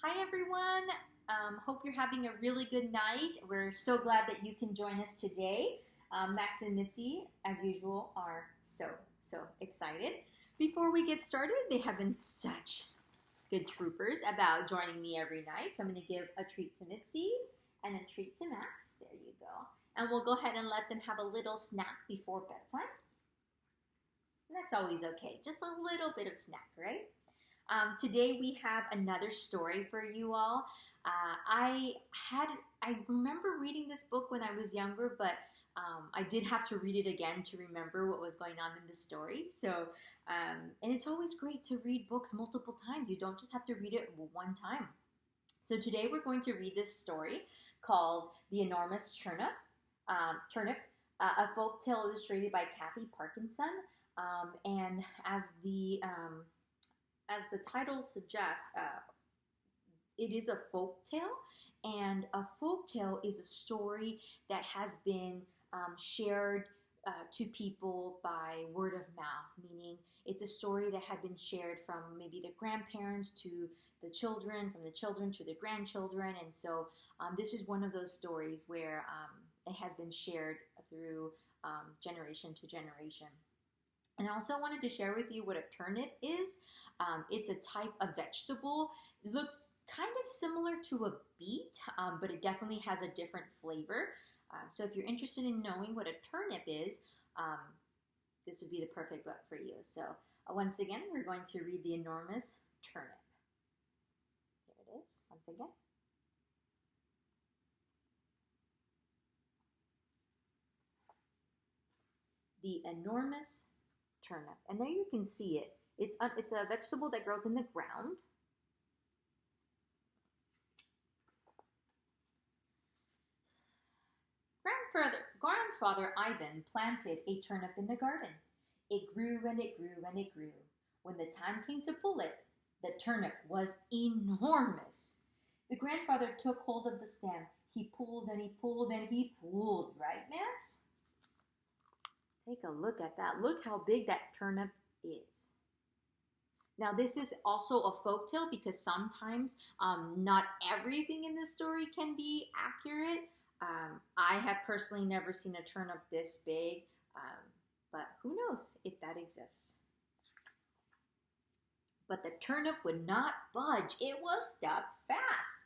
Hi, everyone. Hope you're having a really good night. We're so glad that you can join us today. Max and Mitzi, as usual, are so excited. Before we get started, they have been such good troopers about joining me every night. So I'm going to give a treat to Mitzi and a treat to Max. There you go. And we'll go ahead and let them have a little snack before bedtime. And that's always okay. Just a little bit of snack, right? Today we have another story for you all. I remember reading this book when I was younger, but I did have to read it again to remember what was going on in the story. And it's always great to read books multiple times. You don't just have to read it one time. So today we're going to read this story called The Enormous Turnip, a folk tale illustrated by Kathy Parkinson. And as the title suggests, it is a folk tale, and a folk tale is a story that has been shared to people by word of mouth, meaning it's a story that had been shared from maybe the grandparents to the children, from the children to the grandchildren, and so this is one of those stories where it has been shared through generation to generation. And I also wanted to share with you what a turnip is. It's a type of vegetable. It looks kind of similar to a beet, but it definitely has a different flavor. So if you're interested in knowing what a turnip is, this would be the perfect book for you. So once again, we're going to read The Enormous Turnip. Here it is, once again. The Enormous Turnip. And there you can see it. It's a vegetable that grows in the ground. Grandfather Ivan planted a turnip in the garden. It grew and it grew and it grew. When the time came to pull it, the turnip was enormous. The grandfather took hold of the stem. He pulled and he pulled and he pulled, right, Max? Take a look at that. Look how big that turnip is. Now, this is also a folktale because sometimes not everything in the story can be accurate. I have personally never seen a turnip this big, but who knows if that exists. But the turnip would not budge. It was stuck fast.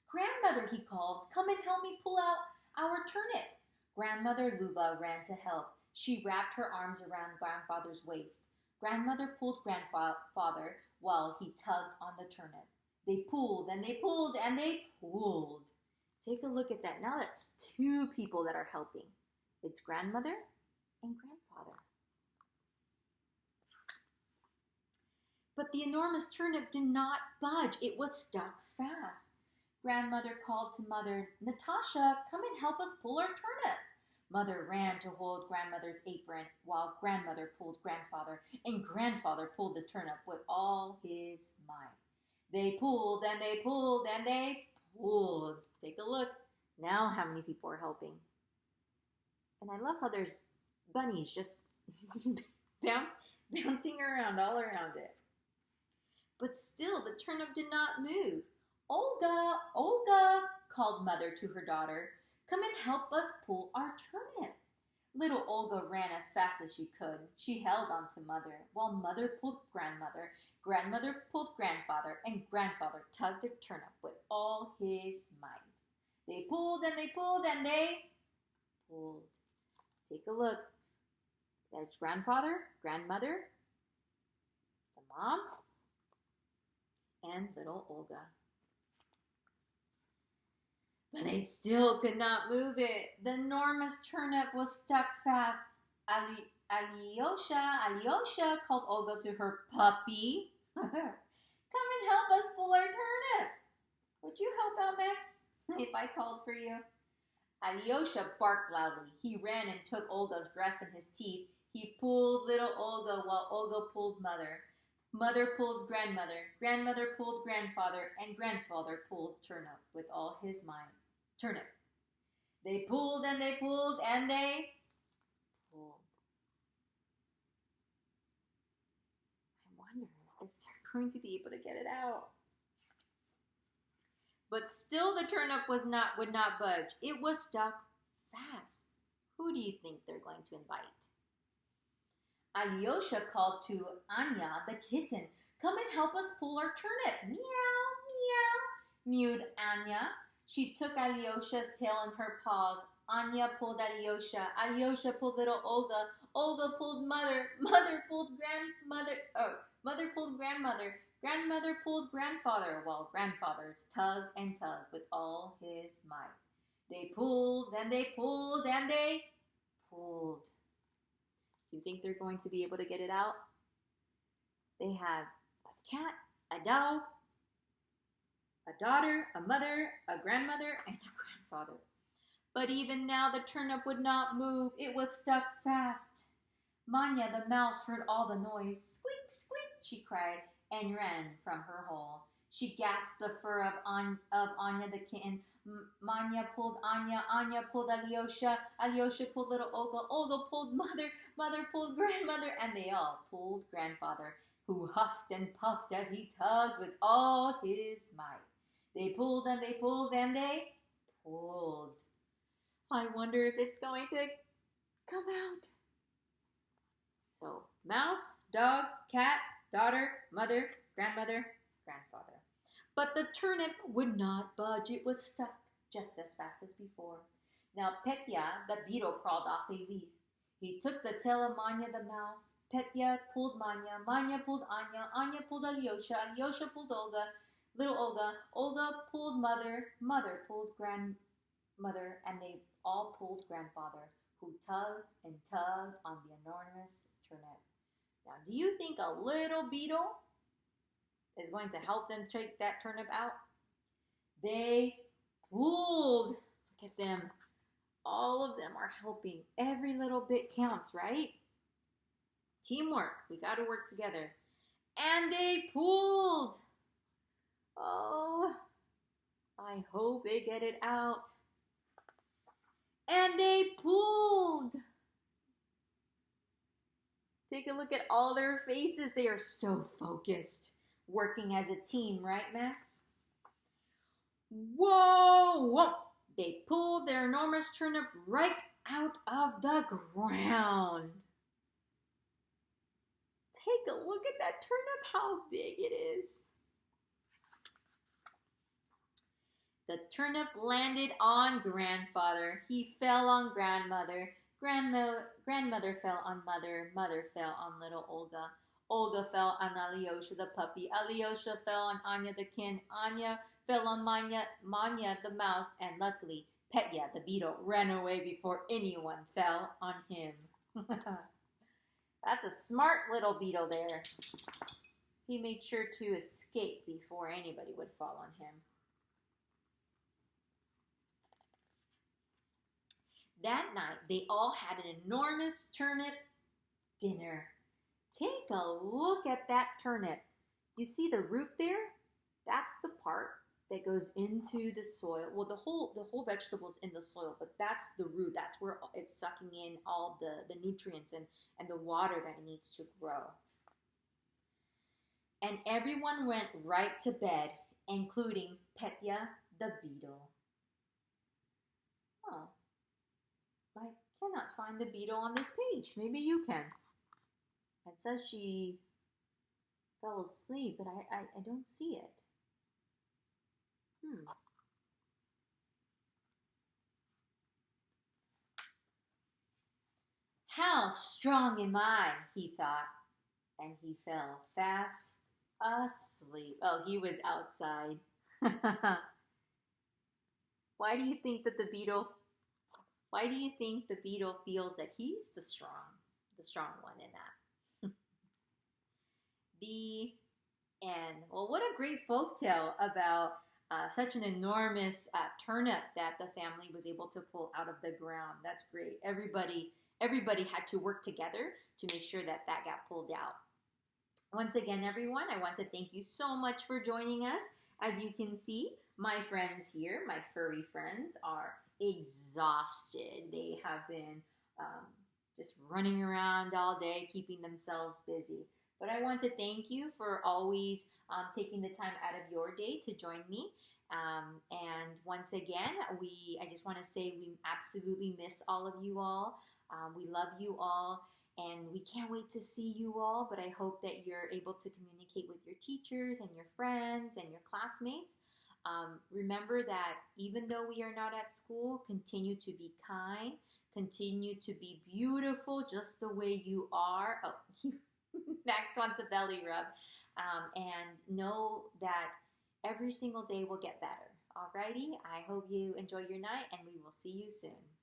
Grandmother, he called, come and help me pull out our turnip. Grandmother Luba ran to help. She wrapped her arms around grandfather's waist. Grandmother pulled grandfather while he tugged on the turnip. They pulled and they pulled and they pulled. Take a look at that. Now that's two people that are helping. It's grandmother and grandfather. But the enormous turnip did not budge. It was stuck fast. Grandmother called to Mother, Natasha, come and help us pull our turnip. Mother ran to hold grandmother's apron while grandmother pulled grandfather, and grandfather pulled the turnip with all his might. They pulled and they pulled and they pulled. Take a look. Now how many people are helping? And I love how there's bunnies just bouncing around all around it. But still the turnip did not move. Olga, Olga, called Mother to her daughter. Come and help us pull our turnip. Little Olga ran as fast as she could. She held on to Mother, while Mother pulled grandmother, grandmother pulled grandfather, and grandfather tugged the turnip with all his might. They pulled and they pulled and they pulled. Take a look. There's grandfather, grandmother, the mom, and little Olga. But they still could not move it. The enormous turnip was stuck fast. Alyosha, called Olga to her puppy. Come and help us pull our turnip. Would you help out, Max, if I called for you? Alyosha barked loudly. He ran and took Olga's dress in his teeth. He pulled little Olga while Olga pulled Mother. Mother pulled grandmother. Grandmother pulled grandfather, and grandfather pulled turnip with all his might. Turnip. They pulled and they pulled and they pulled. I wonder if they're going to be able to get it out. But still the turnip would not budge. It was stuck fast. Who do you think they're going to invite? Alyosha called to Anya the kitten. Come and help us pull our turnip. Meow, meow, mewed Anya. She took Alyosha's tail in her paws. Anya pulled Alyosha. Alyosha pulled little Olga. Olga pulled mother. Mother pulled grandmother. Oh, mother pulled grandmother. Grandmother pulled grandfather, while grandfathers tugged and tugged with all his might. They pulled and they pulled and they pulled. Do you think they're going to be able to get it out? They had a cat, a dog, a daughter, a mother, a grandmother, and a grandfather. But even now the turnip would not move. It was stuck fast. Manya the mouse heard all the noise. Squeak, squeak, she cried, and ran from her hole. She gasped the fur of Anya the kitten. Manya pulled Anya. Anya pulled Alyosha. Alyosha pulled little Olga. Olga pulled mother. Mother pulled grandmother. And they all pulled grandfather, who huffed and puffed as he tugged with all his might. They pulled and they pulled and they pulled. I wonder if it's going to come out. So, mouse, dog, cat, daughter, mother, grandmother, grandfather. But the turnip would not budge. It was stuck just as fast as before. Now Petya, the beetle, crawled off a leaf. He took the tail of Manya the mouse. Petya pulled Manya. Manya pulled Anya. Anya pulled Alyosha. Alyosha pulled Olga. Little Olga. Olga pulled mother. Mother pulled grandmother. And they all pulled grandfather, who tugged and tugged on the enormous turnip. Now, do you think a little beetle is going to help them take that turnip out? They pulled. Look at them. All of them are helping. Every little bit counts, right? Teamwork. We got to work together. And they pulled. Oh, I hope they get it out. And they pulled. Take a look at all their faces. They are so focused, working as a team, right, Max? Whoa, whoa. They pulled their enormous turnip right out of the ground. Take a look at that turnip, how big it is. The turnip landed on grandfather. He fell on grandmother. Grandmother fell on mother. Mother fell on little Olga. Olga fell on Alyosha the puppy. Alyosha fell on Anya the kin. Anya fell on Manya the mouse. And luckily, Petya the beetle ran away before anyone fell on him. That's a smart little beetle there. He made sure to escape before anybody would fall on him. That night, they all had an enormous turnip dinner. Take a look at that turnip. You see the root there? That's the part that goes into the soil. Well, the whole vegetable is in the soil, but that's the root. That's where it's sucking in all the nutrients and the water that it needs to grow. And everyone went right to bed, including Petya the beetle. Oh. I cannot find the beetle on this page. Maybe you can. It says she fell asleep, but I don't see it. How strong am I, he thought, and he fell fast asleep. Oh, he was outside. Why do you think the beetle feels that he's the strong one in that? The end. Well, what a great folktale about such an enormous turnip that the family was able to pull out of the ground. That's great. Everybody had to work together to make sure that got pulled out. Once again, everyone, I want to thank you so much for joining us. As you can see, my friends here, my furry friends, are exhausted. They have been just running around all day, keeping themselves busy. But I want to thank you for always taking the time out of your day to join me. And once again, I just want to say we absolutely miss all of you all. We love you all, and we can't wait to see you all. But I hope that you're able to communicate with your teachers and your friends and your classmates. Remember that even though we are not at school, continue to be kind, continue to be beautiful just the way you are. Oh, Max wants a belly rub. And know that every single day will get better. Alrighty, I hope you enjoy your night, and we will see you soon.